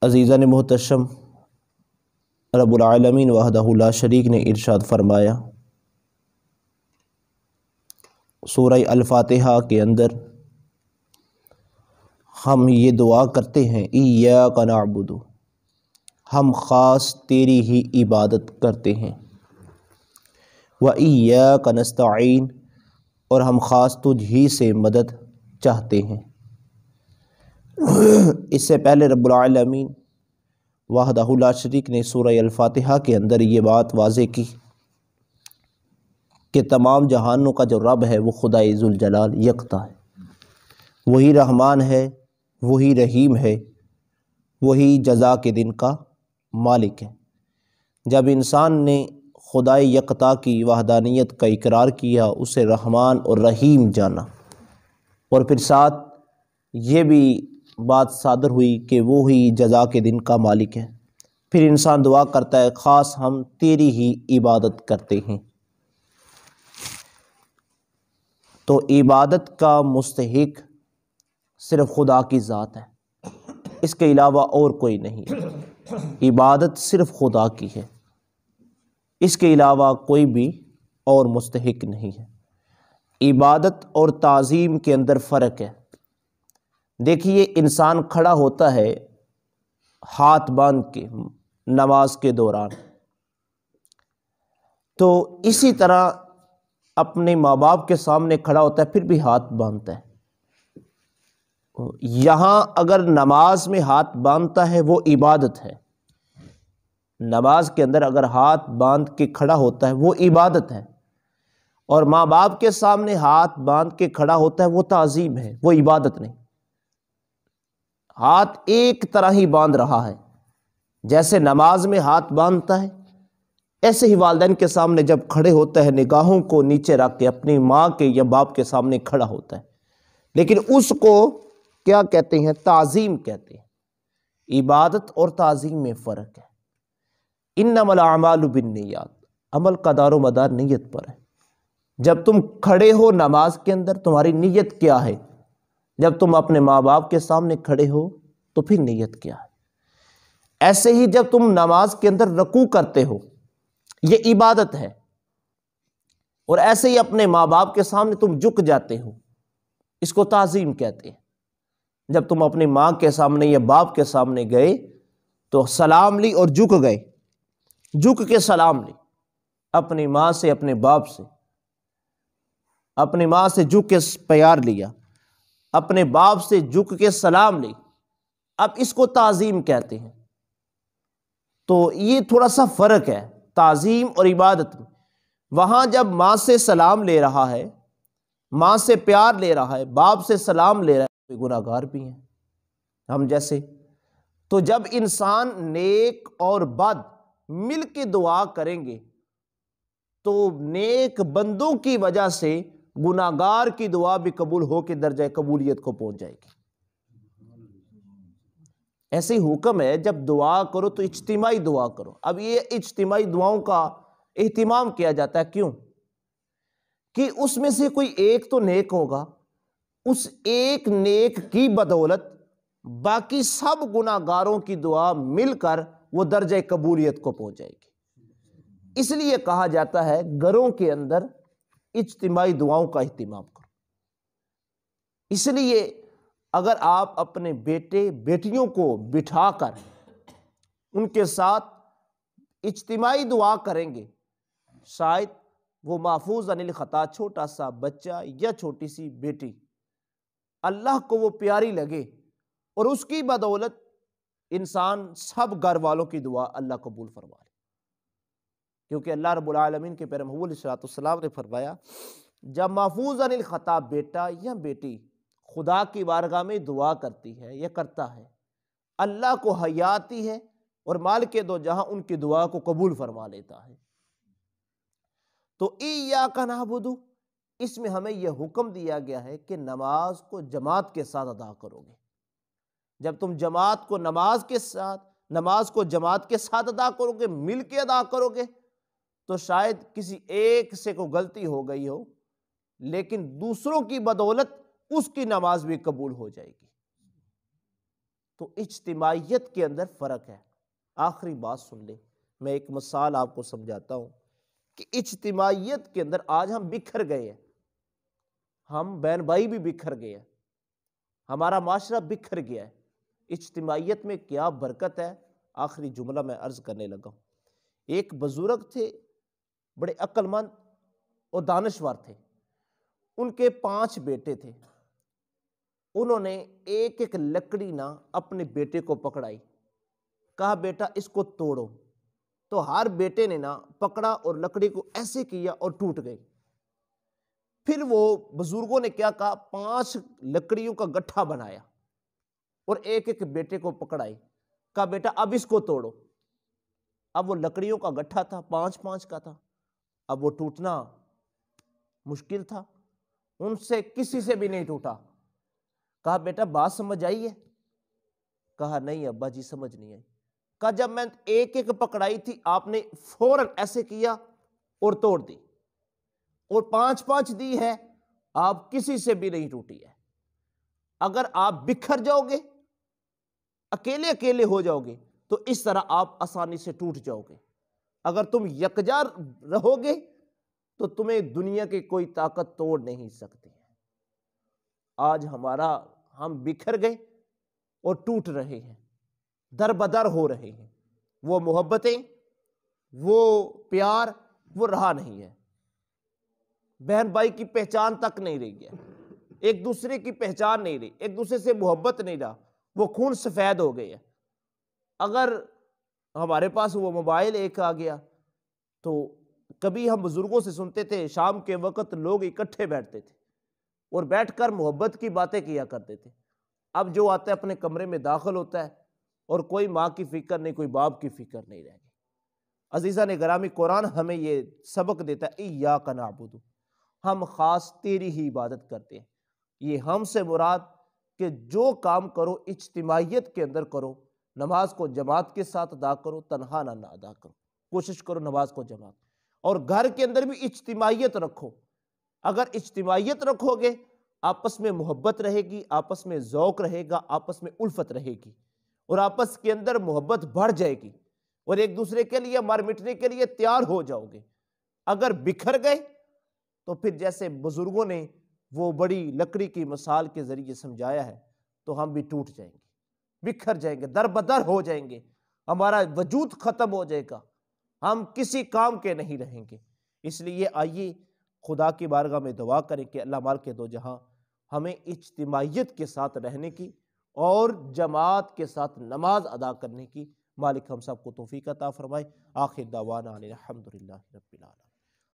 عزیزان محتشم، رب العالمین وحدہ لا شریک نے ارشاد فرمایا سورہ الفاتحہ کے اندر ہم یہ دعا کرتے ہیں ایاک نعبد، ہم خاص تیری ہی عبادت کرتے ہیں، وایاک نستعین، اور ہم خاص تجھ ہی سے مدد چاہتے ہیں۔ اس سے پہلے رب العالمین وحدہ لا شریک نے سورہ الفاتحہ کے اندر یہ بات واضح کی کہ تمام جہانوں کا جو رب ہے وہ خدائے ذوالجلال یکتا ہے، وہی رحمان ہے، وہی رحیم ہے، وہی جزا کے دن کا مالک ہے۔ جب انسان نے خدائے یکتا کی وحدانیت کا اقرار کیا، اسے رحمان اور رحیم جانا، اور پھر ساتھ یہ بھی بات صادر ہوئی کہ وہی جزا کے دن کا مالک ہے، پھر انسان دعا کرتا ہے خاص ہم تیری ہی عبادت کرتے ہیں۔ تو عبادت کا مستحق صرف خدا کی ذات ہے، اس کے علاوہ اور کوئی نہیں ہے۔ عبادت صرف خدا کی ہے، اس کے علاوہ کوئی بھی اور مستحق نہیں ہے۔ عبادت اور تعظیم کے اندر فرق ہے۔ دیکھیے، انسان کھڑا ہوتا ہے ہاتھ باندھ کے نماز کے دوران، تو اسی طرح اپنے ماں باپ کے سامنے کھڑا ہوتا ہے پھر بھی ہاتھ باندھتا ہے۔ یہاں اگر نماز میں ہاتھ باندھتا ہے وہ عبادت ہے، نماز کے اندر اگر ہاتھ باندھ کے کھڑا ہوتا ہے وہ عبادت ہے، اور ماں باپ کے سامنے ہاتھ باندھ کے کھڑا ہوتا ہے وہ تعظیم ہے، وہ عبادت نہیں۔ ہاتھ ایک طرح ہی باندھ رہا ہے، جیسے نماز میں ہاتھ باندھتا ہے ایسے ہی والدین کے سامنے جب کھڑے ہوتا ہے نگاہوں کو نیچے رکھ کے اپنی ماں کے یا باپ کے سامنے کھڑا ہوتا ہے، لیکن اس کو کیا کہتے ہیں؟ تعظیم کہتے ہیں۔ عبادت اور تعظیم میں فرق ہے۔ انما الاعمال بالنیات، عمل کا دار و مدار نیت پر ہے۔ جب تم کھڑے ہو نماز کے اندر تمہاری نیت کیا ہے؟ جب تم اپنے ماں باپ کے سامنے کھڑے ہو تو پھر نیت کیا ہے؟ ایسے ہی جب تم نماز کے اندر رکوع کرتے ہو یہ عبادت ہے، اور ایسے ہی اپنے ماں باپ کے سامنے تم جھک جاتے ہو، اس کو تعظیم کہتے ہیں۔ جب تم اپنی ماں کے سامنے یا باپ کے سامنے گئے تو سلام لی اور جھک گئے، جھک کے سلام لی، اپنی ماں سے، اپنے باپ سے، اپنی ماں سے جھک کے پیار لیا، اپنے باپ سے جھک کے سلام لی، اب اس کو تعظیم کہتے ہیں۔ تو یہ تھوڑا سا فرق ہے تعظیم اور عبادت میں۔ وہاں جب ماں سے سلام لے رہا ہے، ماں سے پیار لے رہا ہے، باپ سے سلام لے رہا ہے، گناہ گار بھی ہیں ہم جیسے۔ تو جب انسان نیک اور بد مل کے دعا کریں گے تو نیک بندوں کی وجہ سے گناہ گار کی دعا بھی قبول ہو کے درجہ قبولیت کو پہنچ جائے گی۔ ایسے ہی حکم ہے جب دعا کرو تو اجتماعی دعا کرو۔ اب یہ اجتماعی دعاؤں کا اہتمام کیا جاتا ہے، کیوں؟ کہ اس میں سے کوئی ایک تو نیک ہوگا، اس ایک نیک کی بدولت باقی سب گناہ گاروں کی دعا مل کر وہ درجہ قبولیت کو پہنچ جائے گی۔ اس لیے کہا جاتا ہے گھروں کے اندر اجتماعی دعاؤں کا اہتمام کرو۔ اس لیے اگر آپ اپنے بیٹے بیٹیوں کو بٹھا کر ان کے ساتھ اجتماعی دعا کریں گے، شاید وہ محفوظ عن الخطا چھوٹا سا بچہ یا چھوٹی سی بیٹی اللہ کو وہ پیاری لگے، اور اس کی بدولت انسان سب گھر والوں کی دعا اللہ قبول فرما لے۔ کیونکہ اللہ رب العالمین کے پیغمبر محمود علیہ السلام نے فرمایا جب محفوظ عن الخطا بیٹا یا بیٹی خدا کی بارگاہ میں دعا کرتی ہے یا کرتا ہے، اللہ کو حیا آتی ہے اور مالک دو جہاں ان کی دعا کو قبول فرما لیتا ہے۔ تو ایاک نعبد، اس میں ہمیں یہ حکم دیا گیا ہے کہ نماز کو جماعت کے ساتھ ادا کرو گے۔ جب تم نماز کو جماعت کے ساتھ ادا کرو گے، مل کے ادا کرو گے، تو شاید کسی ایک سے کوئی غلطی ہو گئی ہو لیکن دوسروں کی بدولت اس کی نماز بھی قبول ہو جائے گی۔ تو اجتماعیت کے اندر فرق ہے۔ آخری بات سن لے، میں ایک مثال آپ کو سمجھاتا ہوں کہ اجتماعیت کے اندر آج ہم بکھر گئے ہیں، ہم بہن بھائی بھی بکھر گئے ہیں، ہمارا معاشرہ بکھر گیا ہے۔ اجتماعیت میں کیا برکت ہے، آخری جملہ میں عرض کرنے لگا ہوں۔ ایک بزرگ تھے، بڑے عقل مند اور دانشور تھے، ان کے 5 بیٹے تھے۔ انہوں نے ایک ایک لکڑی نہ اپنے بیٹے کو پکڑائی، کہا بیٹا اس کو توڑو، تو ہر بیٹے نے نہ پکڑا اور لکڑی کو ایسے کیا اور ٹوٹ گئی۔ پھر وہ بزرگوں نے کیا کہا، 5 لکڑیوں کا گٹھا بنایا اور ایک ایک بیٹے کو پکڑائی، کہا بیٹا اب اس کو توڑو۔ اب وہ لکڑیوں کا گٹھا تھا، 5 کا تھا، اب وہ ٹوٹنا مشکل تھا، ان سے کسی سے بھی نہیں ٹوٹا۔ کہا بیٹا بات سمجھ آئی ہے؟ کہا نہیں ابا جی سمجھ نہیں آئی۔ کہا جب میں ایک ایک پکڑائی تھی آپ نے فوراً ایسے کیا اور توڑ دی، اور 5 دی ہے، آپ کسی سے بھی نہیں ٹوٹی ہے۔ اگر آپ بکھر جاؤ گے، اکیلے اکیلے ہو جاؤ گے، تو اس طرح آپ آسانی سے ٹوٹ جاؤ گے۔ اگر تم یکجا رہو گے تو تمہیں دنیا کی کوئی طاقت توڑ نہیں سکتی ہے۔ آج ہم بکھر گئے اور ٹوٹ رہے ہیں، در بدر ہو رہے ہیں، وہ محبتیں، وہ پیار، وہ رہا نہیں ہے۔ بہن بھائی کی پہچان تک نہیں رہی ہے، ایک دوسرے کی پہچان نہیں رہی، ایک دوسرے سے محبت نہیں رہا، وہ خون سفید ہو گئے ہیں۔ اگر ہمارے پاس وہ موبائل ایک آ گیا تو کبھی ہم بزرگوں سے سنتے تھے شام کے وقت لوگ اکٹھے بیٹھتے تھے اور بیٹھ کر محبت کی باتیں کیا کرتے تھے۔ اب جو آتا ہے اپنے کمرے میں داخل ہوتا ہے اور کوئی ماں کی فکر نہیں، کوئی باپ کی فکر نہیں رہ گئی۔ عزیزان گرامی، قرآن ہمیں یہ سبق دیتا ہے ایاک نعبد، ہم خاص تیری ہی عبادت کرتے ہیں۔ یہ ہم سے مراد کہ جو کام کرو اجتماعیت کے اندر کرو، نماز کو جماعت کے ساتھ ادا کرو، تنہا نہ ادا کرو، کوشش کرو نماز کو جماعت، اور گھر کے اندر بھی اجتماعیت رکھو۔ اگر اجتماعیت رکھو گے، آپس میں محبت رہے گی، آپس میں ذوق رہے گا، آپس میں الفت رہے گی، اور آپس کے اندر محبت بڑھ جائے گی، اور ایک دوسرے کے لیے مر مٹنے کے لیے تیار ہو جاؤ گے۔ اگر بکھر گئے تو پھر جیسے بزرگوں نے وہ بڑی لکڑی کی مثال کے ذریعے سمجھایا ہے، تو ہم بھی ٹوٹ جائیں گے، بکھر جائیں گے، در بدر ہو جائیں گے، ہمارا وجود ختم ہو جائے گا، ہم کسی کام کے نہیں رہیں گے۔ اس لیے آئیے خدا کی بارگاہ میں دعا کریں کہ اللہ مالک دو جہاں ہمیں اجتماعیت کے ساتھ رہنے کی اور جماعت کے ساتھ نماز ادا کرنے کی مالک ہم سب کو توفیق عطا فرمائے۔ آخر دعوانا الحمدللہ رب العالمین۔